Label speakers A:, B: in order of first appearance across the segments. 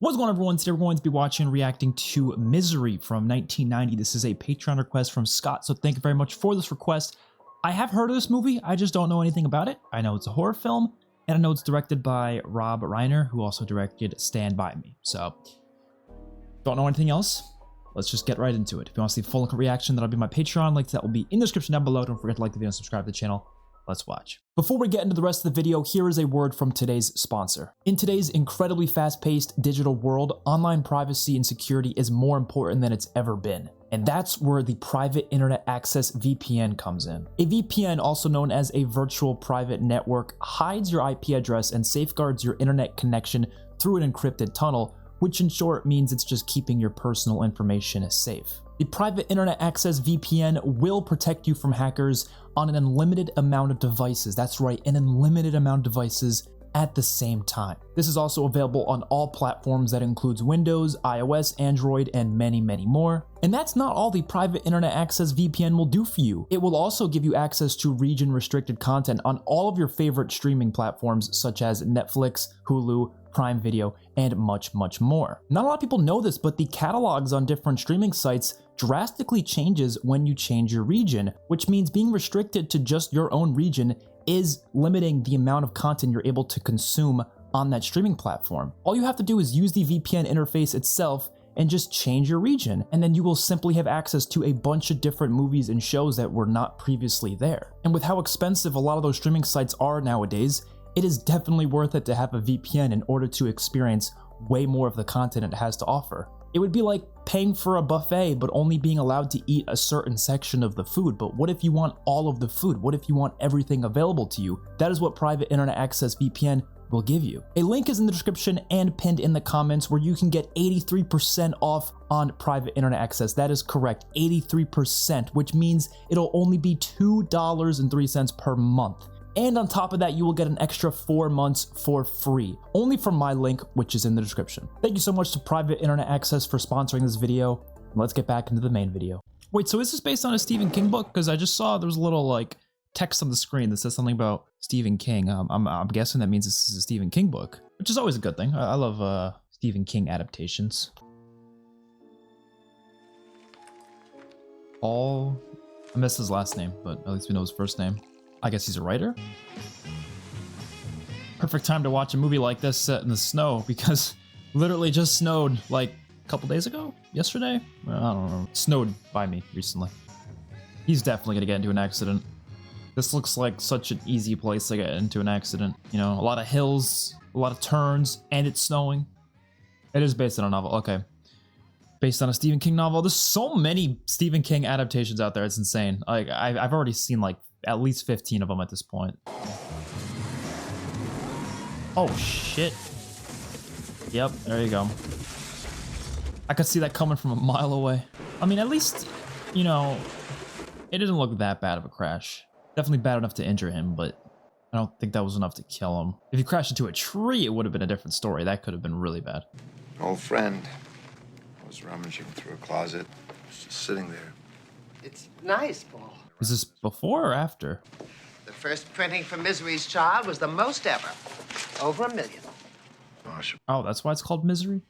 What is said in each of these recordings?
A: What's going on, everyone? Today we're going to be watching and reacting to Misery from 1990. This is a Patreon request from Scott, so thank you very much for this request. I have heard of this movie, I just don't know anything about it. I know it's a horror film, and I know it's directed by Rob Reiner, who also directed Stand By Me. So, don't know anything else. Let's just get right into it. If you want to see full reaction, that'll be my Patreon. Link to that will be in the description down below. Don't forget to like the video and subscribe to the channel. Let's watch. Before we get into the rest of the video, here is a word from today's sponsor. In today's incredibly fast-paced digital world, online privacy and security is more important than it's ever been. And that's where the Private Internet Access VPN comes in. A VPN, also known as a virtual private network, hides your IP address and safeguards your internet connection through an encrypted tunnel, which in short means it's just keeping your personal information safe. The Private Internet Access VPN will protect you from hackers on an unlimited amount of devices. That's right, an unlimited amount of devices at the same time. This is also available on all platforms. That includes Windows, iOS, Android, and many, many more. And that's not all the Private Internet Access VPN will do for you. It will also give you access to region-restricted content on all of your favorite streaming platforms such as Netflix, Hulu, Prime Video, and much, much more. Not a lot of people know this, but the catalogs on different streaming sites drastically changes when you change your region, which means being restricted to just your own region is limiting the amount of content you're able to consume on that streaming platform. All you have to do is use the VPN interface itself and just change your region, and then you will simply have access to a bunch of different movies and shows that were not previously there. And with how expensive a lot of those streaming sites are nowadays, it is definitely worth it to have a VPN in order to experience way more of the content it has to offer. It would be like paying for a buffet but only being allowed to eat a certain section of the food. But what if you want all of the food? What if you want everything available to you? That is what Private Internet Access VPN will give you. A link is in the description and pinned in the comments where you can get 83% off on Private Internet Access. That is correct, 83%, which means it'll only be $2.03 per month. And on top of that, you will get an extra 4 months for free, only from my link, which is in the description. Thank you so much to Private Internet Access for sponsoring this video. Let's get back into the main video. Wait, so is this based on a Stephen King book? Because I just saw there was a little like text on the screen that says something about Stephen King. I'm guessing that means this is a Stephen King book, which is always a good thing. I love Stephen King adaptations. I missed his last name, but at least we know his first name. I guess he's a writer. Perfect time to watch a movie like this set in the snow because literally just snowed like a couple days ago? Yesterday? Well, I don't know. It snowed by me recently. He's definitely gonna get into an accident. This looks like such an easy place to get into an accident. You know, a lot of hills, a lot of turns, and it's snowing. It is based on a novel, okay. Based on a Stephen King novel. There's so many Stephen King adaptations out there, it's insane. Like, I've already seen like at least 15 of them at this point. Oh shit. Yep, there you go. I could see that coming from a mile away. I mean, at least, you know, it didn't look that bad of a crash. Definitely bad enough to injure him, but I don't think that was enough to kill him. If he crashed into a tree, it would have been a different story. That could have been really bad.
B: Old friend. I was rummaging through a closet. Just sitting there.
C: It's nice, Paul.
A: Was this before or after?
C: The first printing for Misery's Child was the most ever. Over 1 million.
A: Oh, that's why it's called Misery?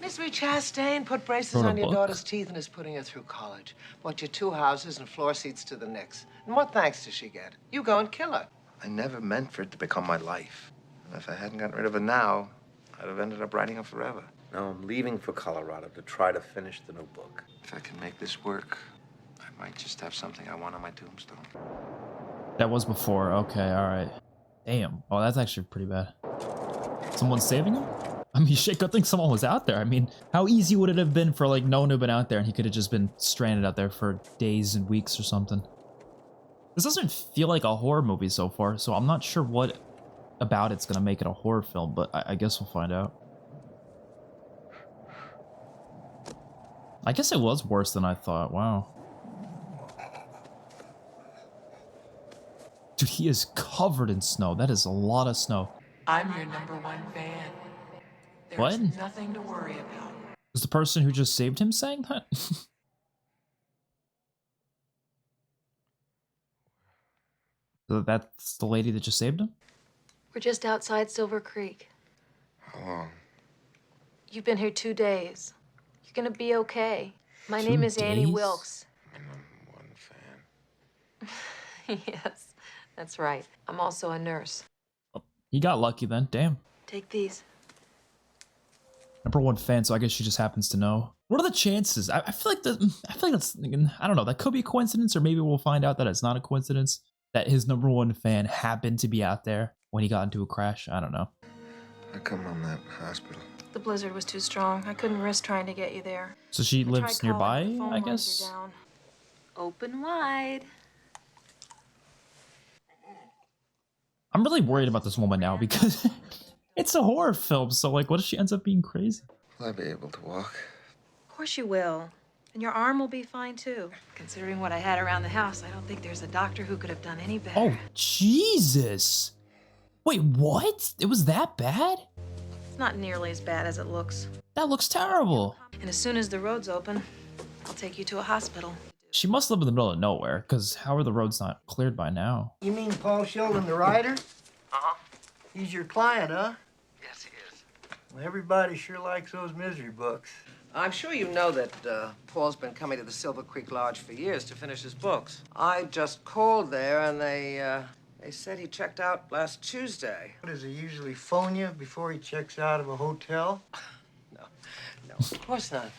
C: Misery Chastain put braces
A: Wrote a
C: on your
A: book?
C: daughter's teeth and is putting her through college. Bought you 2 houses and floor seats to the Knicks. And what thanks does she get? You go and kill her.
B: I never meant for it to become my life. And if I hadn't gotten rid of it now, I'd have ended up writing it forever. Now I'm leaving for Colorado to try to finish the new book. If I can make this work, I might just have something I want on my tombstone.
A: That was before. Okay, alright. Damn. Oh, that's actually pretty bad. Someone saving him? I mean, shit, good thing someone was out there. I mean, how easy would it have been for, like, no one to have been out there and he could have just been stranded out there for days and weeks or something? This doesn't feel like a horror movie so far, so I'm not sure what about it's gonna make it a horror film, but I guess we'll find out. I guess it was worse than I thought. Wow. Dude, he is covered in snow. That is a lot of snow.
D: I'm your #1 fan. There's
A: What?
D: nothing to worry about.
A: Was the person who just saved him saying that? So that's the lady that just saved him?
E: We're just outside Silver Creek.
B: How long?
E: You've been here 2 days. You're gonna be okay. My
A: 2
E: name is Annie
A: days?
E: Wilkes.
B: I'm one fan.
E: Yes, that's right. I'm also a nurse.
A: You got lucky then. Damn.
E: Take these.
A: #1 fan, so I guess she just happens to know. What are the chances? I feel like that's, I don't know, that could be a coincidence, or maybe we'll find out that it's not a coincidence that his #1 fan happened to be out there when he got into a crash. I don't know.
B: How come I'm not in the hospital?
E: The blizzard was too strong. I couldn't risk trying to get you there.
A: So she
E: I
A: lives
E: tried calling,
A: nearby,
E: but the phone
A: I
E: lines are
A: guess?
E: down. Open wide.
A: I'm really worried about this woman now because it's a horror film, so like, what if she ends up being crazy?
B: Will I be able to walk?
E: Of course you will. And your arm will be fine, too. Considering what I had around the house, I don't think there's a doctor who could have done any better.
A: Oh, Jesus. Wait, what? It was that bad?
E: It's not nearly as bad as it looks.
A: That looks terrible.
E: And as soon as the road's open, I'll take you to a hospital.
A: She must live in the middle of nowhere, because how are the roads not cleared by now?
F: You mean Paul Sheldon, the writer?
C: Uh-huh.
F: He's your client, huh?
C: Yes, he is.
F: Well, everybody sure likes those misery books.
C: I'm sure you know that Paul's been coming to the Silver Creek Lodge for years to finish his books. I just called there, and they said he checked out last Tuesday.
F: Does he usually phone you before he checks out of a hotel?
C: No, of course not.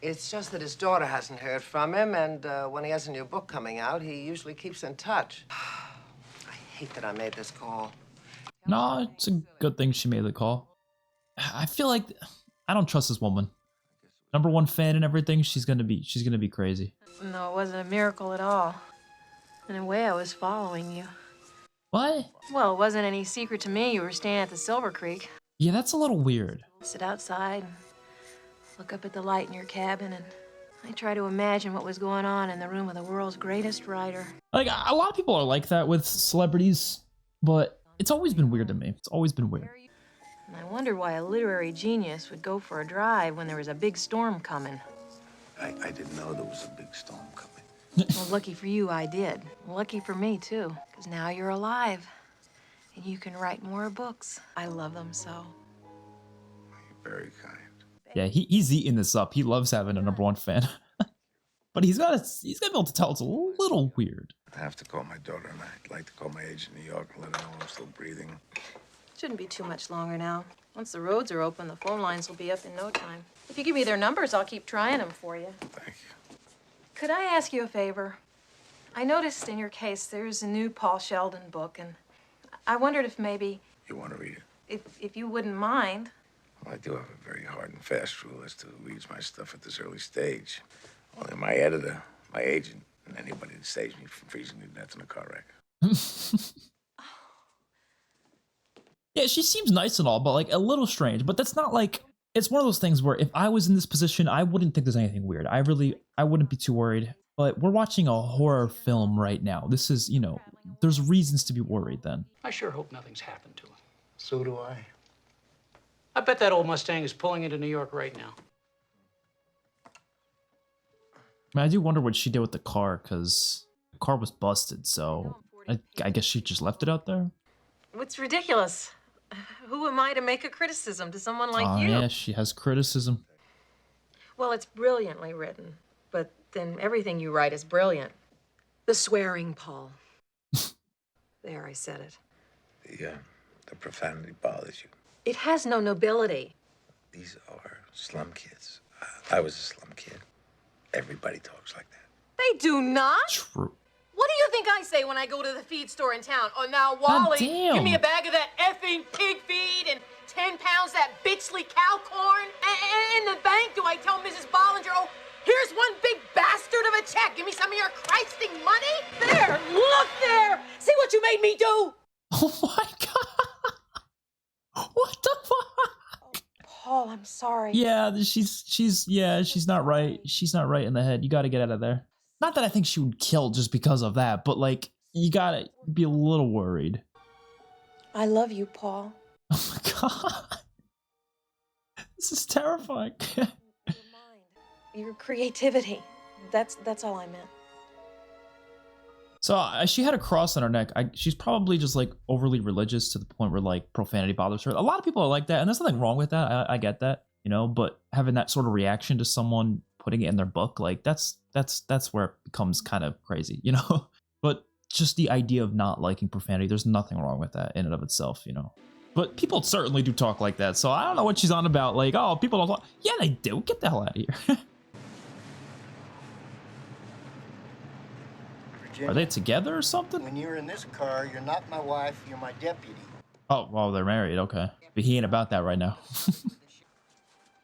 C: It's just that his daughter hasn't heard from him, and when he has a new book coming out, he usually keeps in touch. I hate that I made this call.
A: No, it's a good thing she made the call. I feel like I don't trust this woman. #1 fan and everything, she's gonna be crazy.
E: No, it wasn't a miracle at all. In a way, I was following you.
A: What?
E: Well, it wasn't any secret to me you were staying at the Silver Creek.
A: Yeah, that's a little weird.
E: Sit outside and look up at the light in your cabin, and I try to imagine what was going on in the room of the world's greatest writer.
A: Like, a lot of people are like that with celebrities, but it's always been weird to me. It's always been weird.
E: And I wonder why a literary genius would go for a drive when there was a big storm coming.
B: I didn't know there was a big storm coming.
E: Well, lucky for you, I did. Lucky for me, too, because now you're alive. And you can write more books. I love them so.
B: You're very kind.
A: Yeah, he's eating this up. He loves having a #1 fan. But he's gotta be able to tell it's a little weird.
B: I have to call my daughter, and I'd like to call my agent in New York and let her know I'm still breathing.
E: Shouldn't be too much longer now. Once the roads are open, the phone lines will be up in no time. If you give me their numbers, I'll keep trying them for you.
B: Thank you.
E: Could I ask you a favor? I noticed in your case there's a new Paul Sheldon book, and I wondered if maybe,
B: You want to read it?
E: if you wouldn't mind.
B: Well, I do have a very hard and fast rule as to who reads my stuff at this early stage. Only my editor, my agent, and anybody that saves me from freezing to death in a car wreck.
A: Yeah, she seems nice and all, but like a little strange. But that's not like, it's one of those things where if I was in this position, I wouldn't think there's anything weird. I wouldn't be too worried. But we're watching a horror film right now. This is, you know, there's reasons to be worried then.
G: I sure hope nothing's happened to him.
F: So do I.
G: I bet that old Mustang is pulling into New York right now.
A: I mean, I do wonder what she did with the car, because the car was busted, so I guess she just left it out there?
E: It's ridiculous. Who am I to make a criticism to someone like
A: Oh,
E: you?
A: yeah, she has criticism.
E: Well, it's brilliantly written, but then everything you write is brilliant. The swearing, Paul. There, I said it.
B: The profanity bothers you.
E: It has no nobility.
B: These are slum kids. I was a slum kid. Everybody talks like that.
E: They do not.
A: True.
E: What do you think I say when I go to the feed store in town? Oh, now, Wally,
A: damn.
E: give me a bag of that effing pig feed and 10 pounds that bitchly cow corn. And in the bank, do I tell Mrs. Bollinger, oh, here's one big bastard of a check. Give me some of your Christing money. There, look there. See what you made me do?
A: Oh my god! What the fuck?
E: Paul, I'm sorry.
A: Yeah, she's not right. She's not right in the head. You got to get out of there. Not that I think she would kill just because of that, but like you gotta be a little worried.
E: I love you, Paul.
A: Oh my god, this is terrifying.
E: Your creativity. That's all I meant.
A: So she had a cross on her neck. She's probably just like overly religious to the point where like profanity bothers her. A lot of people are like that, and there's nothing wrong with that. I get that. you know, but having that sort of reaction to someone putting it in their book, like that's where it becomes kind of crazy, you know. But just the idea of not liking profanity, there's nothing wrong with that in and of itself, you know. But people certainly do talk like that, so I don't know what she's on about. Like, oh, people don't talk. Yeah, they do. Get the hell out of here. Are they together or something?
F: When you're in this car, you're not my wife, you're my deputy.
A: Oh, well, they're married. Okay. But he ain't about that right now.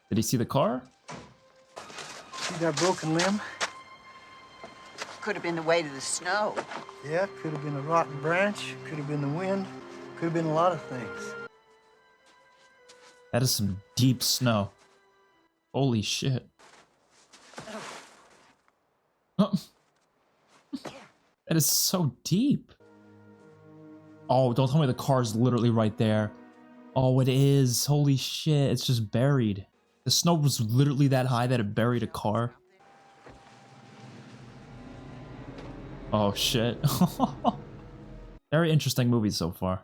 A: Did he see the car?
F: See that broken limb?
H: Could have been the weight of the snow.
F: Yeah, could have been a rotten branch, could have been the wind, could have been a lot of things.
A: That is some deep snow. Holy shit. Oh. That is so deep. Oh, don't tell me the car's literally right there. Oh, it is. Holy shit. It's just buried. The snow was literally that high that it buried a car. Oh, shit. Very interesting movie so far.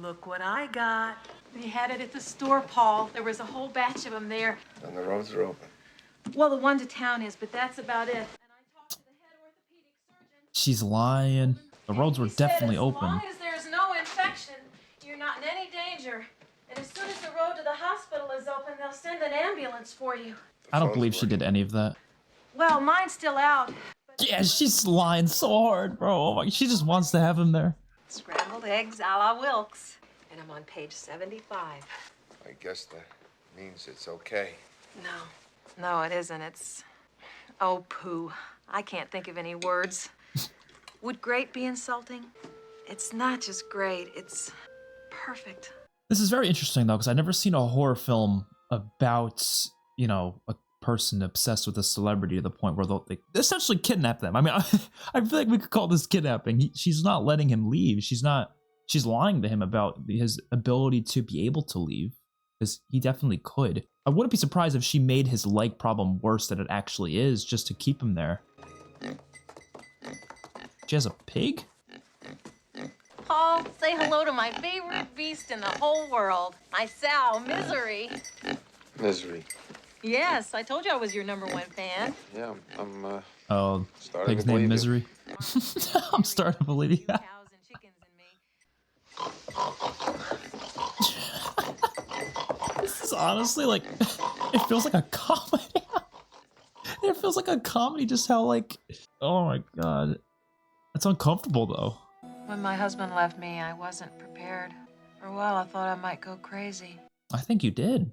E: Look what I got. We had it at the store, Paul. There was a whole batch of them there.
B: And the roads are open.
E: Well, the one to town is, but that's about it. And I talked to the head orthopedic surgeon.
A: She's lying. The roads were
E: He said
A: definitely
E: as
A: open.
E: long as there's no infection, you're not in any danger. And as soon as the road to the hospital is open, they'll send an ambulance for you.
A: I don't believe she did any of that.
E: Well, mine's still out.
A: Yeah, she's lying so hard, bro. Oh my, she just wants to have him there.
H: Scrambled eggs a la Wilkes. And I'm on page 75.
B: I guess that means it's okay.
E: No, it isn't. It's... Oh, poo. I can't think of any words. Would great be insulting? It's not just great, it's perfect.
A: This is very interesting, though, because I've never seen a horror film about, you know, a person obsessed with a celebrity to the point where they'll essentially kidnap them. I mean, I feel like we could call this kidnapping. She's not letting him leave. She's lying to him about his ability to be able to leave, because he definitely could. I wouldn't be surprised if she made his leg problem worse than it actually is just to keep him there. She has a pig?
E: Paul, say hello to my favorite beast in the whole world. My sow, Misery.
B: Misery.
E: Yes, I told you I was your #1 fan.
B: Yeah, I'm
A: Oh,
B: starting
A: pig's
B: to
A: name
B: believe
A: Misery. I'm starting to believe you.
E: Cows and chickens and me.
A: This is honestly like, it feels like a comedy. It feels like a comedy, just how like, oh my god. It's uncomfortable though.
E: When my husband left me, I wasn't prepared. For a while, I thought I might go crazy.
A: I think you did.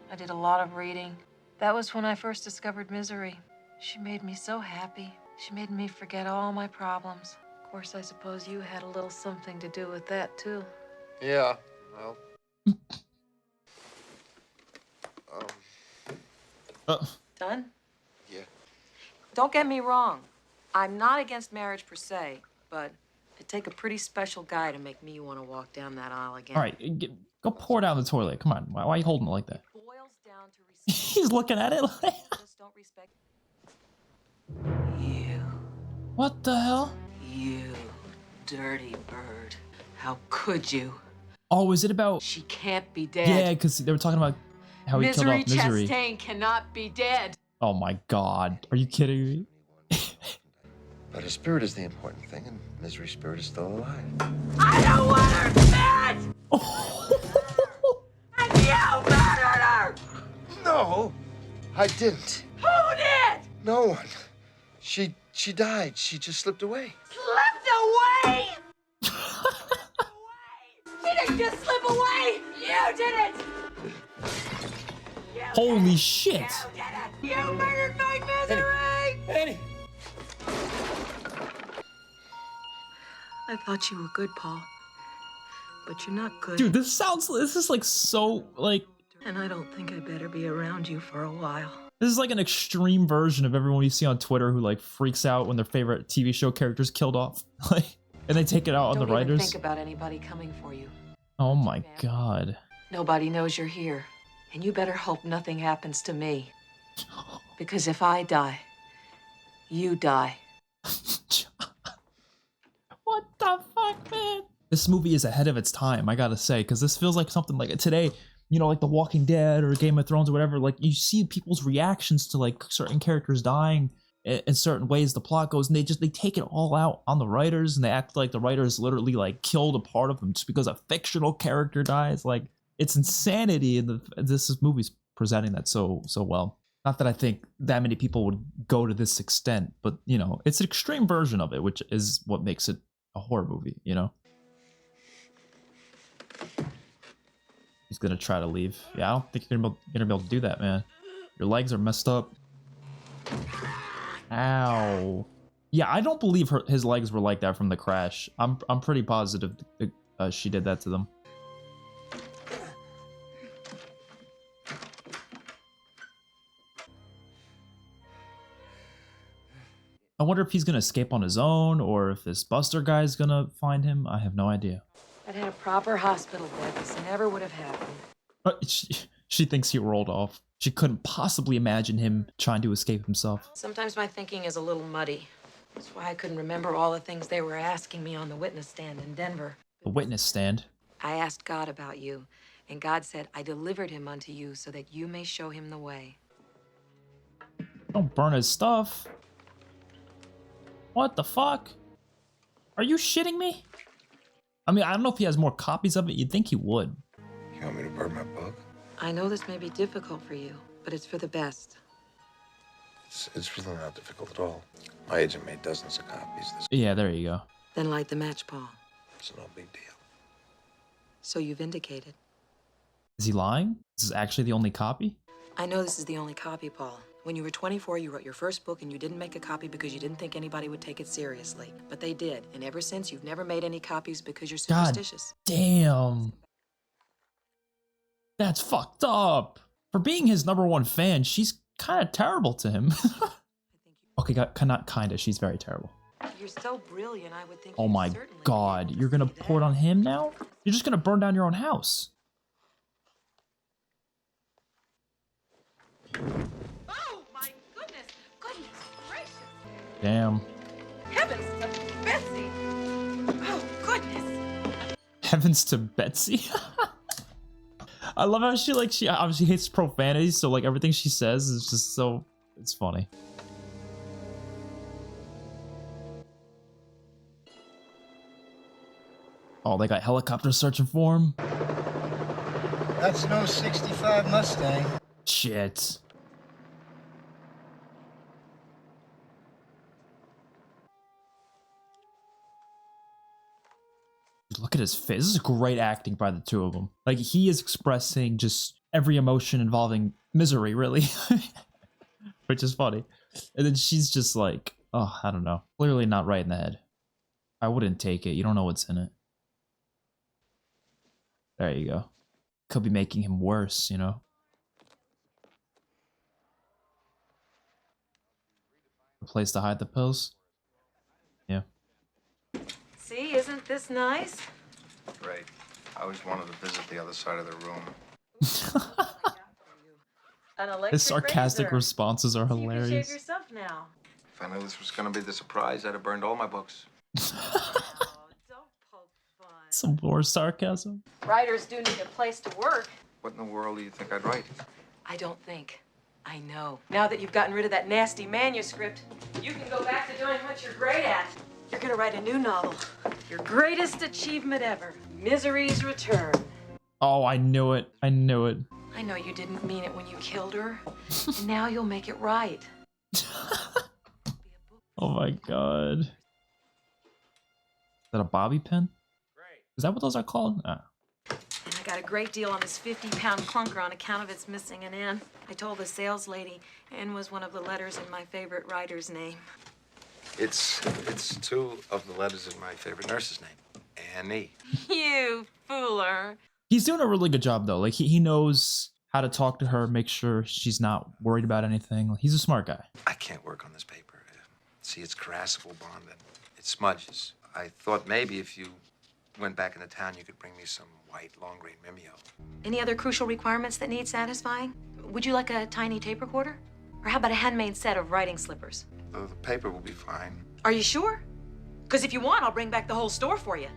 E: I did a lot of reading. That was when I first discovered Misery. She made me so happy. She made me forget all my problems. Of course, I suppose you had a little something to do with that, too.
B: Yeah, well.
E: Done?
B: Yeah.
E: Don't get me wrong. I'm not against marriage per se, but it'd take a pretty special guy to make me want to walk down that aisle again.
A: All right, go pour down the toilet. Come on, why are you holding it like that?
E: Boils down to respect.
A: He's looking at it like,
E: Just don't respect you.
A: what the hell?
E: You dirty bird. How could you?
A: Oh, is it about?
E: She can't be dead.
A: Yeah, because they were talking about how he killed off Misery.
E: Chastain cannot be dead.
A: Oh my god, are you kidding me?
B: But her spirit is the important thing, and Misery's spirit is still alive.
E: I don't want her dead! And you murdered her!
B: No, I didn't.
E: Who did?
B: No one. She died. She just slipped away.
E: Slipped away! She didn't just slip away! You did it!
A: Holy shit!
E: You did it! You murdered my Misery!
B: Annie!
E: I thought you were good, Paul. But you're not good.
A: Dude, this is like so, like,
E: And I don't think I better be around you for a while.
A: this is like an extreme version of everyone you see on Twitter who like freaks out when their favorite TV show character's killed off. Like, and they take it out on the
E: Don't even
A: writers.
E: think about anybody coming for you.
A: Oh my god.
E: Nobody knows you're here. And you better hope nothing happens to me. Because if I die, you die.
A: What the fuck, man? This movie is ahead of its time, I gotta say, because this feels like something like today. you know, like The Walking Dead or Game of Thrones or whatever, like you see people's reactions to like certain characters dying in certain ways the plot goes, and they take it all out on the writers, and they act like the writers literally like killed a part of them just because a fictional character dies. Like, it's insanity, and this movie's presenting that so well. Not that I think that many people would go to this extent, but you know, it's an extreme version of it, which is what makes it a horror movie, you know. He's gonna try to leave. Yeah, I don't think you're gonna be able to do that, man. Your legs are messed up. Ow. Yeah, I don't believe his legs were like that from the crash. I'm pretty positive she did that to them. I wonder if he's gonna escape on his own, or if this Buster guy's gonna find him. I have no idea.
H: I'd had a proper hospital bed. This never would have happened.
A: She thinks he rolled off. She couldn't possibly imagine him trying to escape himself.
H: Sometimes my thinking is a little muddy. That's why I couldn't remember all the things they were asking me on the witness stand in Denver.
A: The witness stand?
H: I asked God about you, and God said, I delivered him unto you so that you may show him the way.
A: Don't burn his stuff. What the fuck? Are you shitting me? I mean, I don't know if he has more copies of it. You'd think he would.
B: You want me to burn my book?
H: I know this may be difficult for you, but it's for the best.
B: It's really not difficult at all. My agent made dozens of copies.
A: Yeah, there you go.
H: Then light the match, Paul.
B: It's no big deal.
H: So you've indicated.
A: Is he lying? This is actually the only copy?
H: I know this is the only copy, Paul. When you were 24, you wrote your first book and you didn't make a copy because you didn't think anybody would take it seriously. But they did, and ever since, you've never made any copies because you're superstitious.
A: God damn. That's fucked up. For being his #1 fan, she's kind of terrible to him. Okay, not kinda, she's very terrible.
H: You're so brilliant, I would think.
A: Oh my god, you're gonna pour it on him now? You're just gonna burn down your own house.
E: Oh, my goodness. Goodness gracious.
A: Damn.
E: Heavens to Betsy. Oh, goodness.
A: Heavens to Betsy. I love how she obviously hates profanity, so like everything she says is just so, it's funny. Oh, they got helicopters searching for him?
F: That's no 65 Mustang.
A: Shit. Look at his face. This is great acting by the two of them. Like, he is expressing just every emotion involving misery, really. Which is funny. And then she's just like, oh, I don't know. Clearly not right in the head. I wouldn't take it. You don't know what's in it. There you go. Could be making him worse, you know? A place to hide the pills? Yeah.
H: See, isn't this nice?
B: Great. I always wanted to visit the other side of the room.
H: An electric
A: His sarcastic
H: razor.
A: responses are
H: You can
A: hilarious.
H: shave yourself now.
B: If I knew this was going to be the surprise, I'd have burned all my books.
H: Oh, don't poke fun.
A: Some more sarcasm.
H: Writers do need a place to work.
B: What in the world do you think I'd write?
H: I don't think. I know. Now that you've gotten rid of that nasty manuscript, you can go back to doing what you're great at. You're gonna write a new novel. Your greatest achievement ever. Misery's Return.
A: Oh, I knew it. I knew it.
H: I know you didn't mean it when you killed her. And now you'll make it right.
A: Oh my god. Is that a bobby pin? Is that what those are called? Ah.
H: And I got a great deal on this 50-pound clunker on account of its missing an N. I told the sales lady N was one of the letters in my favorite writer's name.
B: It's two of the letters in my favorite nurse's name, Annie.
H: You fooler.
A: He's doing a really good job, though. Like, he knows how to talk to her, make sure she's not worried about anything. He's a smart guy.
B: I can't work on this paper. See, it's crassable bond and it smudges. I thought maybe if you went back into town, you could bring me some white long-grain Mimeo.
H: Any other crucial requirements that need satisfying? Would you like a tiny tape recorder? Or how about a handmade set of writing slippers?
B: The paper will be fine.
H: Are you sure? Because if you want, I'll bring back the whole store for you.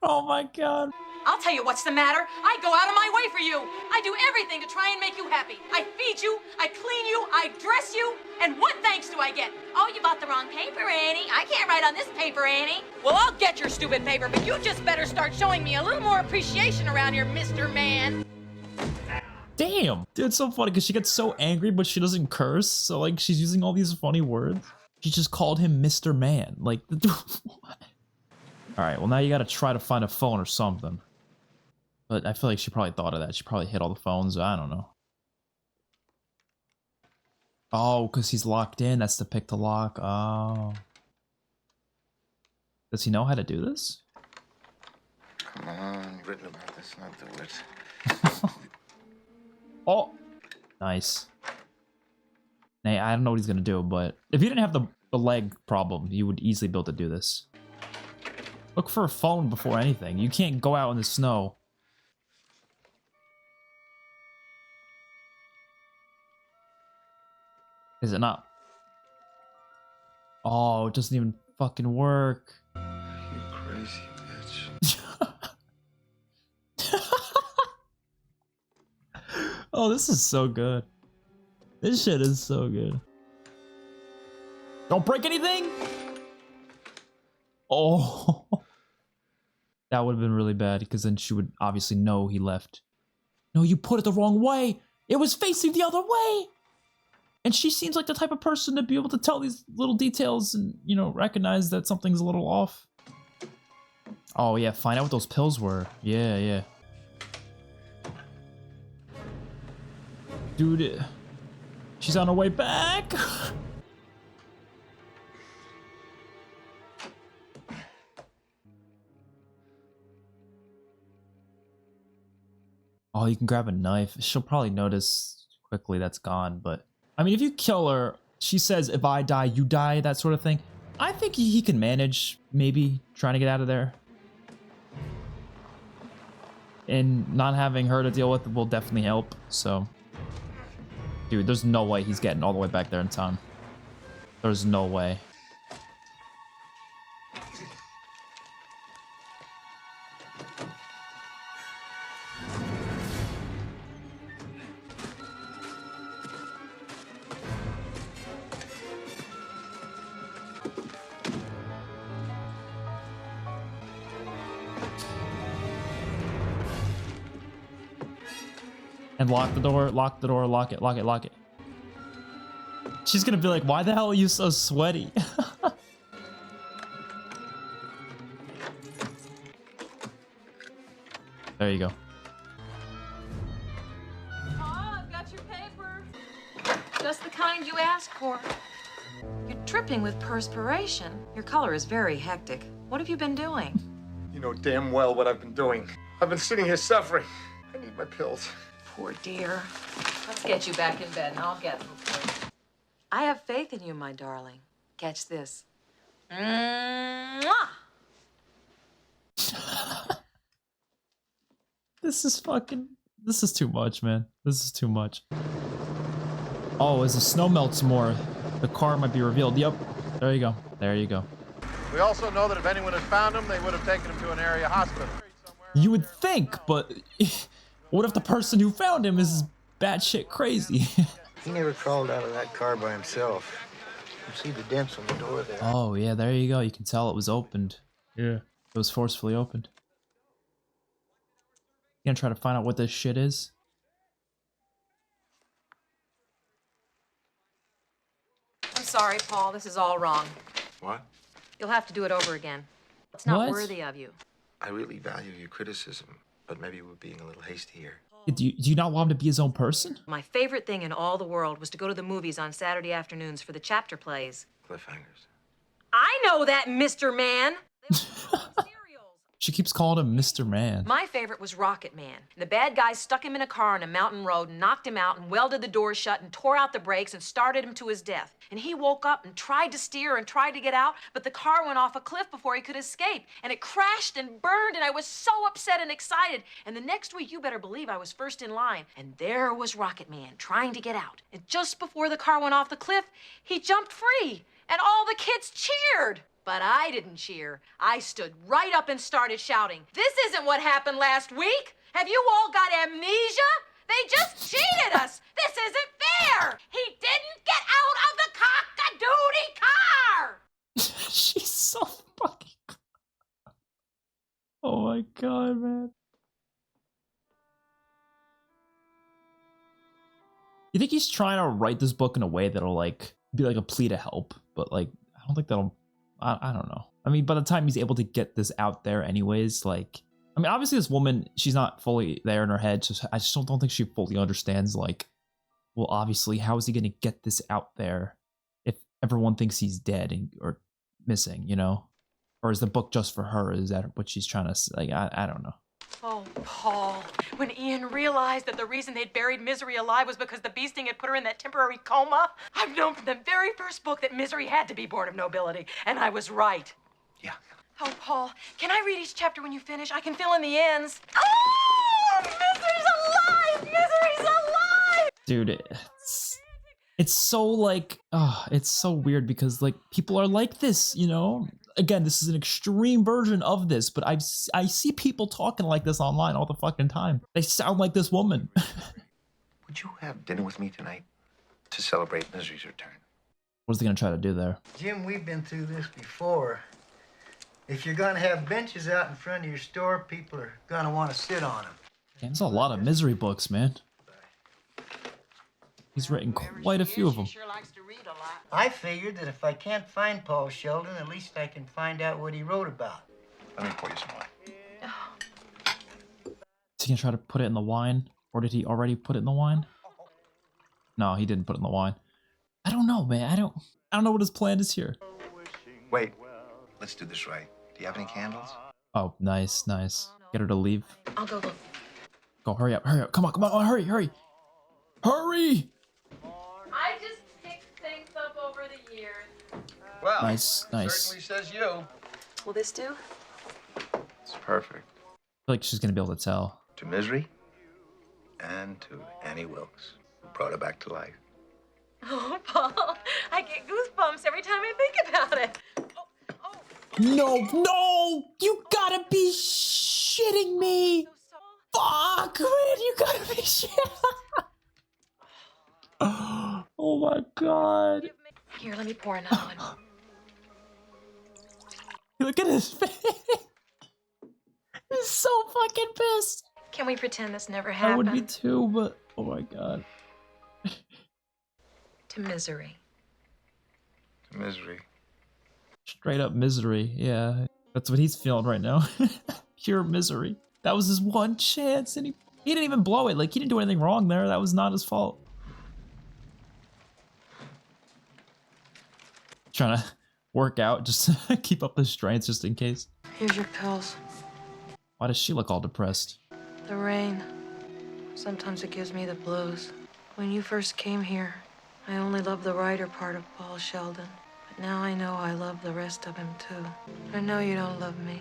A: Oh my god.
H: I'll tell you what's the matter. I go out of my way for you. I do everything to try and make you happy. I feed you, I clean you, I dress you, and what thanks do I get? Oh, you bought the wrong paper, Annie. I can't write on this paper, Annie. Well, I'll get your stupid paper, but you just better start showing me a little more appreciation around here, Mr. Man.
A: Damn. Dude, it's so funny because she gets so angry, but she doesn't curse. So, like, she's using all these funny words. She just called him Mr. Man. Like, what? All right, well, now you got to try to find a phone or something. But I feel like she probably thought of that. She probably hit all the phones. I don't know. Oh, because he's locked in. That's to pick the lock. Oh. Does he know how to do this?
B: Come on, you've written about this, not do it.
A: Oh. Nice. Hey, I don't know what he's going to do, but if you didn't have the leg problem, you would easily be able to do this. Look for a phone before anything. You can't go out in the snow. Is it not? Oh, it doesn't even fucking work.
B: You crazy bitch.
A: Oh, this is so good. This shit is so good. Don't break anything! Oh. That would have been really bad, because then she would obviously know he left. No, you put it the wrong way! It was facing the other way! And she seems like the type of person to be able to tell these little details and, you know, recognize that something's a little off. Oh, yeah, find out what those pills were. Yeah, yeah. Dude, she's on her way back. Oh, you can grab a knife. She'll probably notice quickly that's gone, but... I mean, if you kill her, she says, if I die, you die, that sort of thing. I think he can manage, maybe, trying to get out of there. And not having her to deal with will definitely help, so... Dude, there's no way he's getting all the way back there in time. There's no way. And lock the door, lock it, lock it. She's gonna be like, why the hell are you so sweaty? There you go.
H: Oh, I've got your paper. Just the kind you asked for. You're dripping with perspiration. Your color is very hectic. What have you been doing?
B: You know damn well what I've been doing. I've been sitting here suffering. I need my pills.
H: Poor dear. Let's get you back in bed and I'll get them for you. I have faith in you, my darling. Catch this. Mwah!
A: This is too much, man. This is too much. Oh, as the snow melts more, the car might be revealed. Yep. There you go. There you go.
I: We also know that if anyone had found him, they would have taken him to an area hospital.
A: You would think, but what if the person who found him is batshit crazy?
F: He never crawled out of that car by himself. You see the dents on the door there.
A: Oh, yeah, there you go. You can tell it was opened. Yeah. It was forcefully opened. You gonna try to find out what this shit is?
H: I'm sorry, Paul. This is all wrong.
B: What?
H: You'll have to do it over again. It's not
A: What?
H: worthy of you.
B: I really value your criticism, but maybe we're being a little hasty here.
A: Do you not want him to be his own person?
H: My favorite thing in all the world was to go to the movies on Saturday afternoons for the chapter plays.
B: Cliffhangers.
H: I know that, Mr. Man. They were serials.
A: She keeps calling him Mr. Man.
H: My favorite was Rocket Man. The bad guys stuck him in a car on a mountain road and knocked him out and welded the doors shut and tore out the brakes and started him to his death. And he woke up and tried to steer and tried to get out, but the car went off a cliff before he could escape. And it crashed and burned, and I was so upset and excited. And the next week, you better believe I was first in line. And there was Rocket Man trying to get out. And just before the car went off the cliff, he jumped free. And all the kids cheered. But I didn't cheer. I stood right up and started shouting, "This isn't what happened last week! Have you all got amnesia? They just cheated us! This isn't fair! He didn't get out of the cock-a-doodie car!"
A: She's so fucking. Oh my god, man. You think he's trying to write this book in a way that'll like be like a plea to help, but like I don't think that'll. I don't know. I mean, by the time he's able to get this out there, anyways, like I mean, obviously this woman, she's not fully there in her head, so I just don't think she fully understands. Like, well, obviously, how is he going to get this out there if everyone thinks he's dead or missing? You know, or is the book just for her? Is that what she's trying to like? I don't know.
H: Oh, Paul, when Ian realized that the reason they'd buried Misery alive was because the bee sting had put her in that temporary coma, I've known from the very first book that Misery had to be born of nobility, and I was right.
B: Yeah.
H: Oh, Paul, can I read each chapter when you finish? I can fill in the ends. Oh, Misery's alive! Misery's alive!
A: Dude, it's so like, it's so weird because like people are like this, you know? Again, this is an extreme version of this, but I see people talking like this online all the fucking time. They sound like this woman.
B: Would you have dinner with me tonight to celebrate Misery's return?
A: What's he gonna try to do there?
F: Jim, we've been through this before. If you're gonna have benches out in front of your store, people are gonna want to sit on them.
A: Damn, there's a lot of Misery books, man. He's written quite a few of them.
F: I figured that if I can't find Paul Sheldon, at least I can find out what he wrote about.
B: Let me pour you some wine.
A: Is he gonna try to put it in the wine? Or did he already put it in the wine? No, he didn't put it in the wine. I don't know, man. I don't know what his plan is here.
B: Wait, let's do this right. Do you have any candles?
A: Oh, nice, nice. Get her to leave.
H: I'll go look.
A: Go, hurry up, hurry up. Come on, come on, hurry, hurry. Hurry!
H: I just picked things up over the years.
B: Well,
A: Nice, nice.
B: certainly says you.
H: Will this do?
B: It's perfect.
A: I feel like she's gonna be able to tell.
B: To Misery and to Annie Wilkes, who brought her back to life.
H: Oh, Paul, I get goosebumps every time I think about it.
A: No, no! You gotta be shitting me! Fuck, man, you gotta be shitting. Oh my god.
H: Here, let me pour another one.
A: Look at his face. He's so fucking pissed.
H: Can we pretend this never
A: I
H: happened?
A: would be too, but oh my god.
H: To Misery.
B: To Misery.
A: Straight up misery, yeah. That's what he's feeling right now. Pure misery. That was his one chance, and he didn't even blow it. Like, he didn't do anything wrong there. That was not his fault. Trying to work out, just to keep up his strength, just in case.
H: Here's your pills.
A: Why does she look all depressed?
H: The rain. Sometimes it gives me the blues. When you first came here, I only loved the writer part of Paul Sheldon. But now I know I love the rest of him too. I know you don't love me.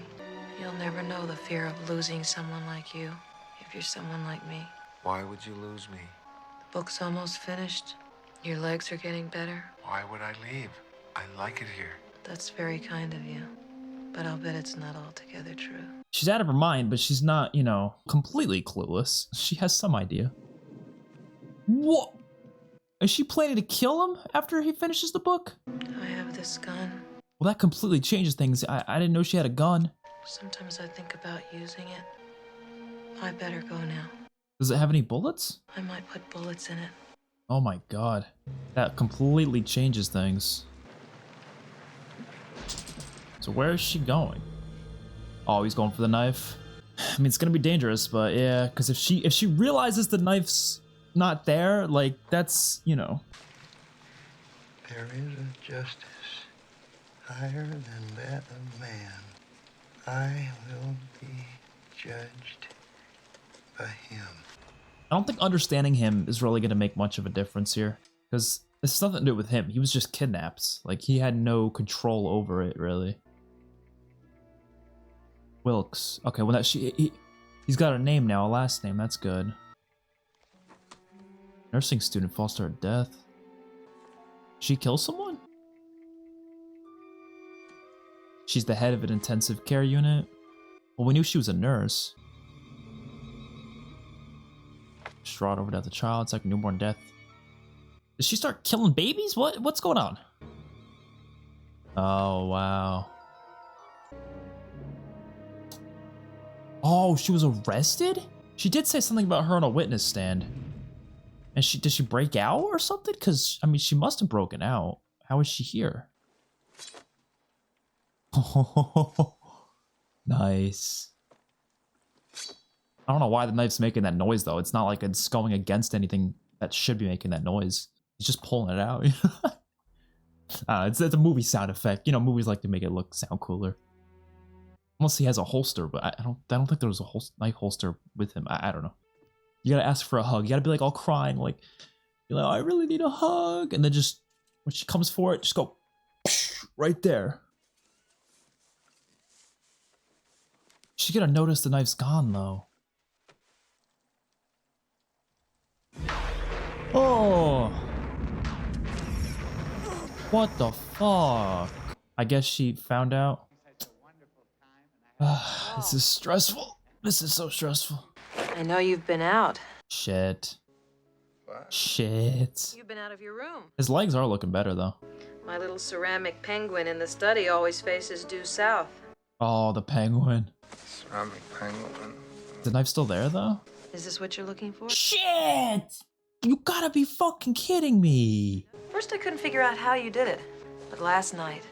H: You'll never know the fear of losing someone like you, if you're someone like me.
B: Why would you lose me?
H: The book's almost finished. Your legs are getting better.
B: Why would I leave? I like it here.
H: That's very kind of you. But I'll bet it's not altogether true.
A: She's out of her mind, but she's not, you know, completely clueless. She has some idea. What? Is she planning to kill him after he finishes the book?
H: I have this gun.
A: Well, that completely changes things. I didn't know she had a gun.
H: Sometimes I think about using it. I better go now.
A: Does it have any bullets?
H: I might put bullets in it.
A: Oh my god. That completely changes things. So where is she going? Oh, he's going for the knife. I mean, it's gonna be dangerous, but yeah, because if she realizes the knife's not there, like, that's, you know.
F: There is a justice higher than that of man. I will be judged by him.
A: I don't think understanding him is really gonna make much of a difference here, because it's nothing to do with him. He was just kidnapped. Like, he had no control over it, really. Wilkes. Okay, well, he's got a name now, a last name. That's good. Nursing student falls to her death. She kill someone? She's the head of an intensive care unit. Well, we knew she was a nurse. Distraught over death of child. It's like newborn death. Did she start killing babies? What's going on? Oh, wow. Oh, she was arrested? She did say something about her on a witness stand. And did she break out or something? Because, I mean, she must have broken out. How is she here? Oh, nice. I don't know why the knife's making that noise, though. It's not like it's going against anything that should be making that noise. He's just pulling it out. It's a movie sound effect. You know, movies like to make it sound cooler. Unless he has a holster, but I don't think there was a knife holster with him. I don't know. You gotta ask for a hug. You gotta be like all crying, like, you're like, oh, I really need a hug. And then just, when she comes for it, just go right there. She's gonna notice the knife's gone, though. Oh! What the fuck? I guess she found out. This is stressful. This is so stressful.
H: I know you've been out.
A: Shit.
B: What?
A: Shit.
H: You've been out of your room.
A: His legs are looking better, though.
H: My little ceramic penguin in the study always faces due south.
A: Oh, the penguin.
B: Ceramic penguin.
A: Is the knife still there, though?
H: Is this what you're looking for?
A: Shit! You gotta be fucking kidding me.
H: First, I couldn't figure out how you did it. But last night,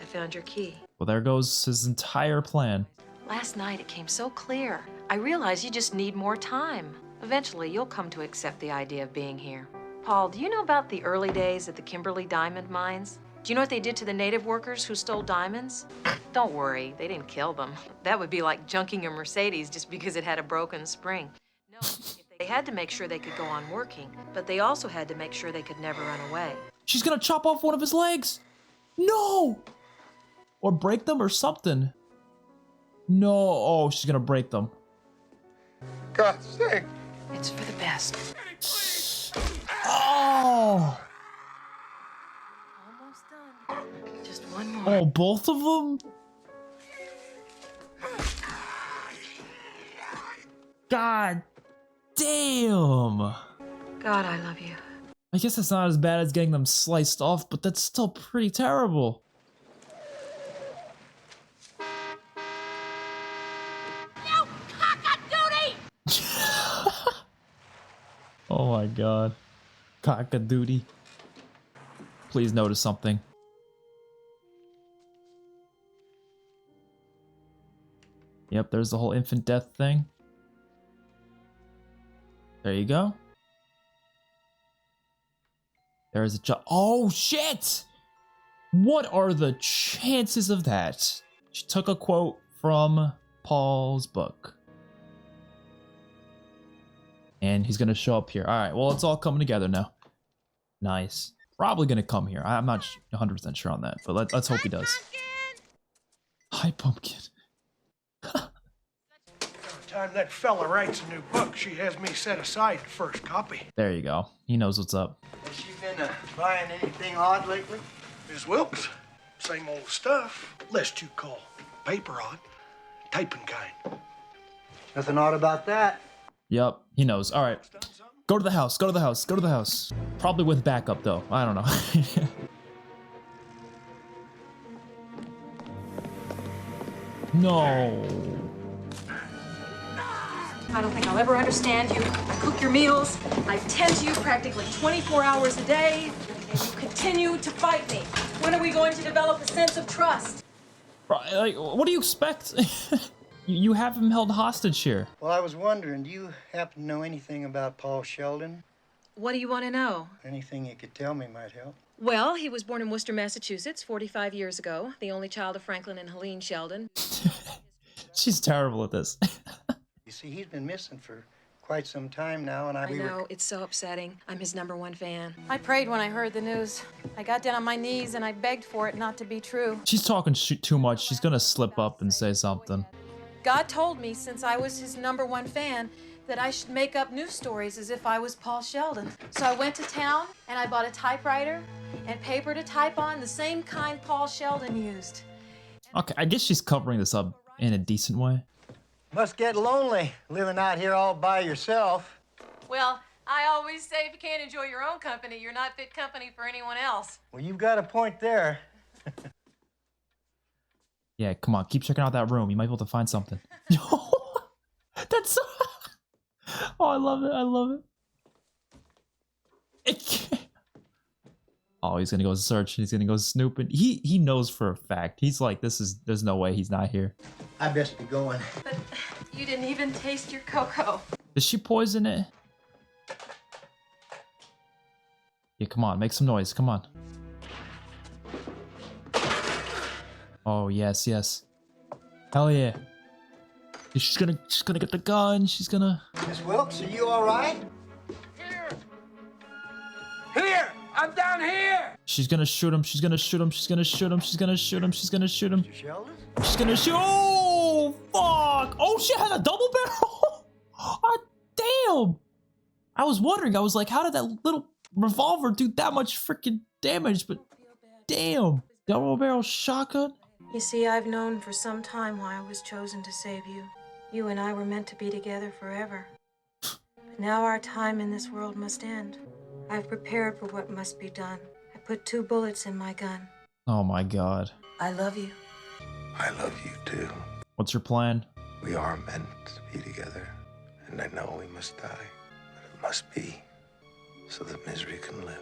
H: I found your key.
A: Well, there goes his entire plan.
H: Last night, it came so clear. I realized you just need more time. Eventually, you'll come to accept the idea of being here. Paul, do you know about the early days at the Kimberly diamond mines? Do you know what they did to the native workers who stole diamonds? Don't worry, they didn't kill them. That would be like junking a Mercedes just because it had a broken spring. No, they had to make sure they could go on working, but they also had to make sure they could never run away.
A: She's gonna chop off one of his legs. No! Or break them or something. No. Oh, she's gonna break them.
B: God's sake.
H: It's for the best.
A: Oh!
H: Almost done. Just one more.
A: Oh, both of them? God damn.
H: God, I love you.
A: I guess it's not as bad as getting them sliced off, but that's still pretty terrible.
E: You cock-a-doodie!
A: Oh my god. Cock-a-doodie. Please notice something. Yep, there's the whole infant death thing. There you go. There's a oh shit! What are the chances of that? She took a quote from Paul's book. And he's gonna show up here. Alright, well, it's all coming together now. Nice. Probably gonna come here. I'm not 100% sure on that, but let's hope he does. Hi, Pumpkin.
J: Time that fella writes a new book, she has me set aside the first copy.
A: There you go. He knows what's up.
F: Has she been buying anything odd lately?
J: Ms. Wilkes, same old stuff. Lest you call paper odd, typing kind.
F: Nothing odd about that.
A: Yep, he knows. All right. Go to the house. Go to the house. Go to the house. Probably with backup, though. I don't know. No.
H: I don't think I'll ever understand you. I cook your meals. I tend to you practically 24 hours a day. And you continue to fight me. When are we going to develop a sense of trust?
A: Like, what do you expect? You have him held hostage here.
F: Well, I was wondering, do you happen to know anything about Paul Sheldon?
H: What do you want to know?
F: Anything you could tell me might help.
H: Well, he was born in Worcester, Massachusetts, 45 years ago. The only child of Franklin and Helene Sheldon.
A: She's terrible at this.
F: You see, he's been missing for quite some time now, and
H: I know, it's so upsetting. I'm his #1 fan. I prayed when I heard the news. I got down on my knees and I begged for it not to be true.
A: She's talking too much. She's gonna slip up and say something.
H: God told me, since I was his #1 fan, that I should make up news stories as if I was Paul Sheldon. So I went to town and I bought a typewriter and paper to type on, the same kind Paul Sheldon used.
A: Okay, I guess she's covering this up in a decent way.
F: Must get lonely living out here all by yourself.
H: Well, I always say if you can't enjoy your own company, you're not fit company for anyone else.
F: Well, you've got a point there.
A: Yeah, come on, keep checking out that room. You might be able to find something. That's so... Oh, I love it. I love it. Oh, he's gonna go search. He's gonna go snooping. He knows for a fact. He's like, there's no way he's not here.
F: I best be going.
H: But you didn't even taste your cocoa.
A: Did she poison it? Yeah, come on, make some noise. Come on. Oh, yes, yes. Hell yeah. She's gonna get the gun. She's gonna...
F: Miss Wilkes, are you all right?
K: Here! I'm down here!
A: She's gonna shoot him. She's gonna shoot him. She's gonna shoot him. She's gonna shoot him. She's gonna shoot him.
F: Mr. Sheldon?
A: She's gonna shoot. Oh, fuck. Oh, she has a double barrel. Oh, damn. I was wondering. I was like, how did that little revolver do that much freaking damage? But damn. Double barrel shotgun?
H: You see, I've known for some time why I was chosen to save you. You and I were meant to be together forever. But now our time in this world must end. I've prepared for what must be done. I put 2 bullets in my gun.
A: Oh my god.
H: I love you.
B: I love you too.
A: What's your plan?
B: We are meant to be together, and I know we must die, but it must be so that misery can live.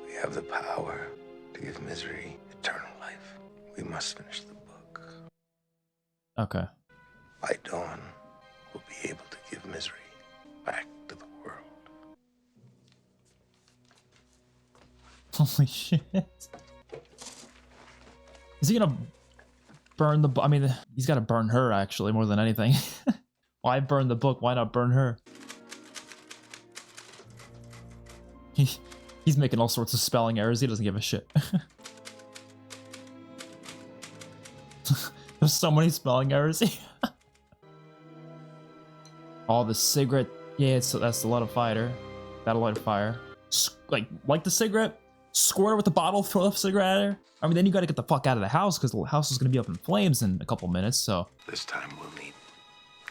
B: We have the power to give misery eternal life. We must finish the book.
A: Okay.
B: By dawn, we'll be able to give misery back to the world.
A: Holy shit. Is he gonna burn the book? I mean, he's gotta burn her, actually, more than anything. Why burn the book? Why not burn her? He's making all sorts of spelling errors. He doesn't give a shit. There's so many spelling errors. Oh, the cigarette. Yeah, that's the light of fire. That'll light a fire. Like the cigarette, squirt her with the bottle, throw the cigarette at her. I mean, then you gotta get the fuck out of the house because the house is gonna be up in flames in a couple minutes, so.
B: This time we'll need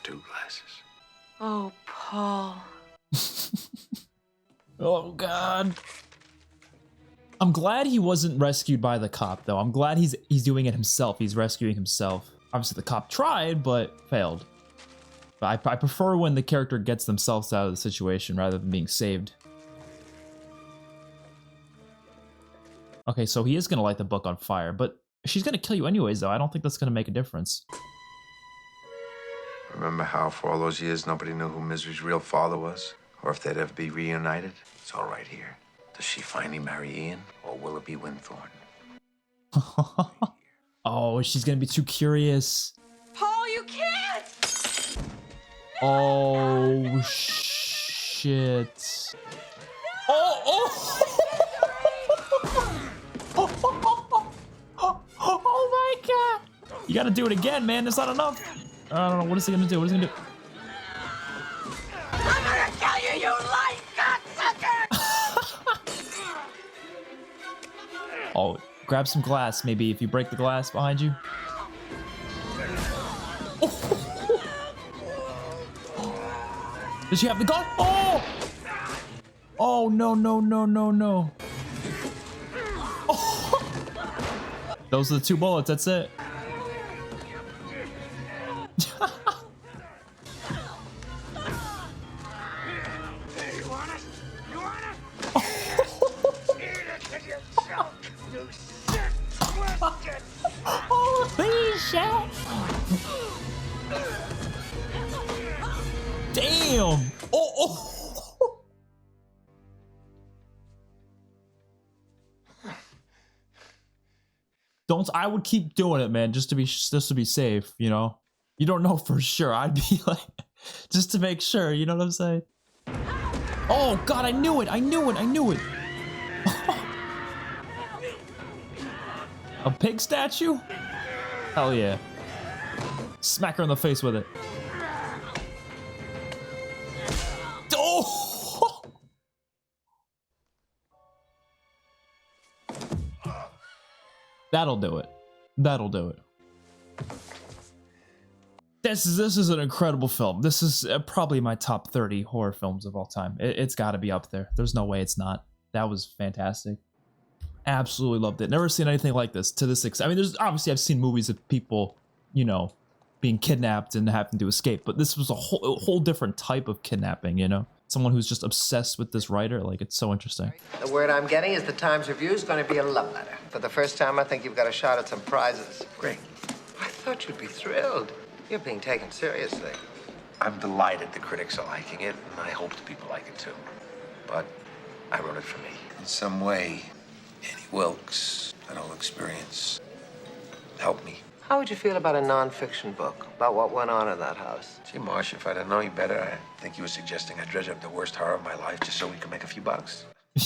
B: 2 glasses.
H: Oh, Paul.
A: Oh, God. I'm glad he wasn't rescued by the cop, though. I'm glad he's doing it himself. He's rescuing himself. Obviously, the cop tried, but failed. But I prefer when the character gets themselves out of the situation rather than being saved. Okay, so he is going to light the book on fire, but she's going to kill you anyways, though. I don't think that's going to make a difference.
B: Remember how for all those years nobody knew who Misery's real father was? Or if they'd ever be reunited? It's all right here. Does she finally marry Ian, or will it be Winthorne?
A: Oh, she's going to be too curious.
H: Paul, you can't!
A: Oh, shit. Oh, oh my god. You gotta do it again, man. That's not enough. I don't know. What is he gonna do? What is he gonna do?
K: I'm gonna kill you, you light cocksucker!
A: Oh, grab some glass, maybe, if you break the glass behind you. Does she have the gun? Oh! Oh, no, no, no, no, no. Oh. Those are the 2 bullets, that's it. Holy shit! Damn! Oh! Don't. I would keep doing it, man, just to be safe. You know, you don't know for sure. I'd be like, just to make sure. You know what I'm saying? Oh God! I knew it! I knew it! I knew it! A pig statue? Hell yeah! Smack her in the face with it. Oh! That'll do it. That'll do it. This is an incredible film. This is probably my top 30 horror films of all time. It's got to be up there. There's no way it's not. That was fantastic. Absolutely loved it. Never seen anything like this to this extent. I mean, there's obviously I've seen movies of people, you know, being kidnapped and having to escape, but this was a whole different type of kidnapping, you know? Someone who's just obsessed with this writer. Like, it's so interesting.
C: The word I'm getting is the Times Review is going to be a love letter. For the first time, I think you've got a shot at some prizes.
B: Great.
C: I thought you'd be thrilled. You're being taken seriously.
B: I'm delighted the critics are liking it, and I hope the people like it too. But I wrote it for me. In some way, Annie Wilkes, that whole experience, helped me.
C: How would you feel about a nonfiction book about what went on in that house?
B: Gee, Marsh, if I'd have known you better, I think you were suggesting I dredge up the worst horror of my life just so we could make a few bucks.
C: I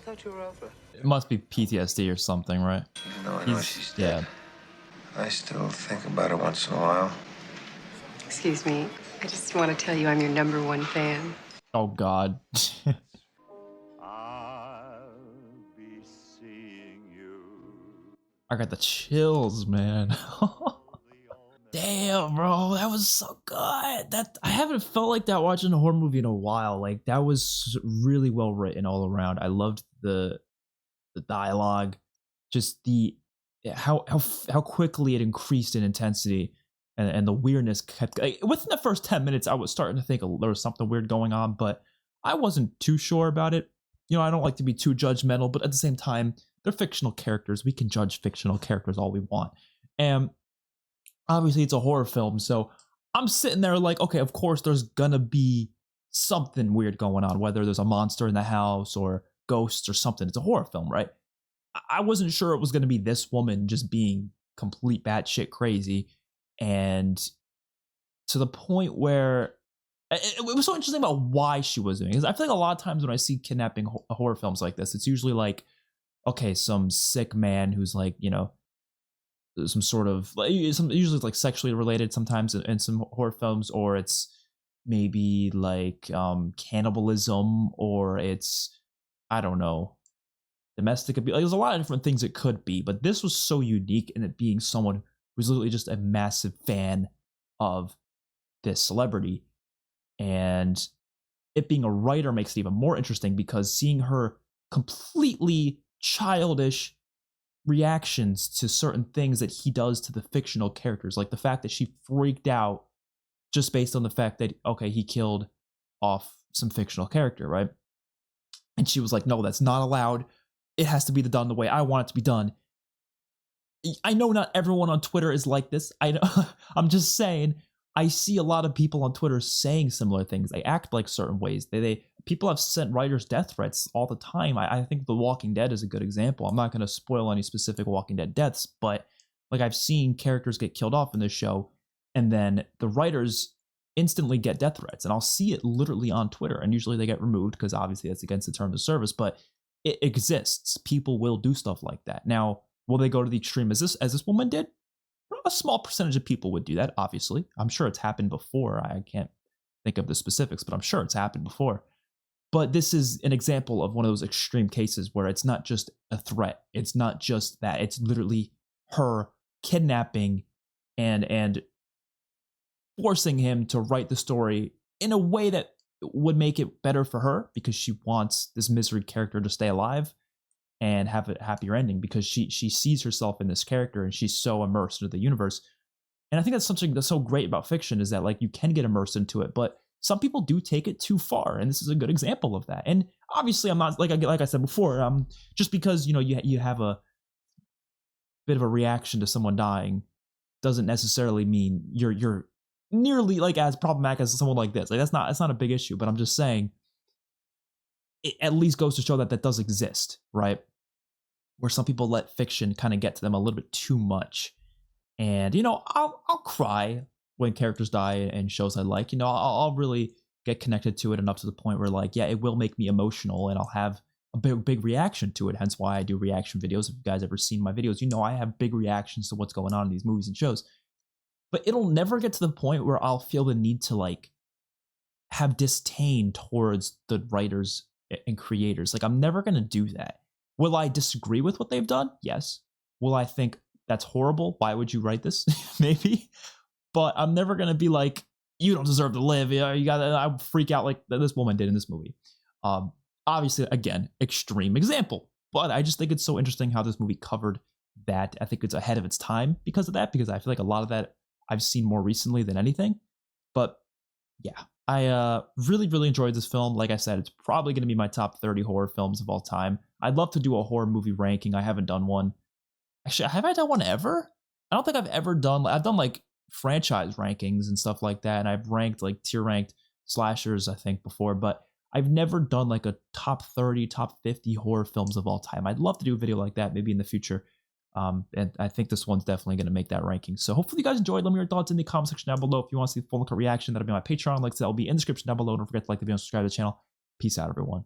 C: thought you were over it.
A: It must be PTSD or something, right?
B: Even though I know she's dead, I still think about her once in a while.
L: Excuse me. I just want to tell you I'm your #1 fan.
A: Oh, God. I got the chills, man. Damn, bro, that was so good. That I haven't felt like that watching a horror movie in a while. Like, that was really well written all around. I loved the dialogue, just the how quickly it increased in intensity, and the weirdness kept. Like, within the first 10 minutes, I was starting to think there was something weird going on, but I wasn't too sure about it. You know, I don't like to be too judgmental, but at the same time, they're fictional characters. We can judge fictional characters all we want. And obviously it's a horror film, so I'm sitting there like, okay, of course there's gonna be something weird going on, whether there's a monster in the house or ghosts or something. It's a horror film, right? I wasn't sure it was gonna be this woman just being complete batshit crazy, and to the point where it was so interesting about why she was doing it. Because I feel like a lot of times when I see kidnapping horror films like this, it's usually like, okay, some sick man who's like, you know, some sort of, usually it's like sexually related sometimes in some horror films, or it's maybe like cannibalism, or it's, I don't know, domestic abuse. Like, there's a lot of different things it could be, but this was so unique in it being someone who's literally just a massive fan of this celebrity. And it being a writer makes it even more interesting, because seeing her completely childish reactions to certain things that he does to the fictional characters, like the fact that she freaked out just based on the fact that, okay, he killed off some fictional character, right? And she was like, no, that's not allowed. It has to be done the way I want it to be done. I know not everyone on Twitter is like this. I know, I'm just saying, I see a lot of people on Twitter saying similar things. They act like certain ways. People have sent writers death threats all the time. I think The Walking Dead is a good example. I'm not going to spoil any specific Walking Dead deaths, but like, I've seen characters get killed off in this show, and then the writers instantly get death threats, and I'll see it literally on Twitter, and usually they get removed because obviously that's against the terms of service, but it exists. People will do stuff like that. Now, will they go to the extreme as this woman did? A small percentage of people would do that, obviously. I'm sure it's happened before. I can't think of the specifics, but I'm sure it's happened before. But this is an example of one of those extreme cases where it's not just a threat. It's not just that. It's literally her kidnapping and forcing him to write the story in a way that would make it better for her, because she wants this misery character to stay alive and have a happier ending, because she sees herself in this character and she's so immersed into the universe. And I think that's something that's so great about fiction, is that like, you can get immersed into it, but some people do take it too far, and this is a good example of that. And obviously, I'm not like I said before, just because you have a bit of a reaction to someone dying doesn't necessarily mean you're nearly like as problematic as someone like this. Like, that's not a big issue, but I'm just saying it at least goes to show that that does exist, right? Where some people let fiction kind of get to them a little bit too much. And, I'll cry when characters die in shows I like. I'll really get connected to it enough to the point where, like, yeah, it will make me emotional, and I'll have a big reaction to it. Hence why I do reaction videos. If you guys ever seen my videos, I have big reactions to what's going on in these movies and shows. But it'll never get to the point where I'll feel the need to, like, have disdain towards the writers and creators. Like, I'm never going to do that. Will I disagree with what they've done? Yes. Will I think that's horrible. Why would you write this? Maybe. But I'm never going to be like, you don't deserve to live. You got to, I freak out like this woman did in this movie. Obviously, again, extreme example. But I just think it's so interesting how this movie covered that. I think it's ahead of its time because of that, because I feel like a lot of that I've seen more recently than anything. But yeah, I really, really enjoyed this film. Like I said, it's probably going to be my top 30 horror films of all time. I'd love to do a horror movie ranking. I haven't done one. Actually, have I done one ever? I don't think I've ever done, I've done like franchise rankings and stuff like that. And I've ranked like tier ranked slashers, I think, before, but I've never done like a top 30, top 50 horror films of all time. I'd love to do a video like that maybe in the future. And I think this one's definitely going to make that ranking. So hopefully you guys enjoyed. Let me know your thoughts in the comment section down below. If you want to see the full reaction, that'll be my Patreon. Like I said, that'll be in the description down below. Don't forget to like the video and subscribe to the channel. Peace out, everyone.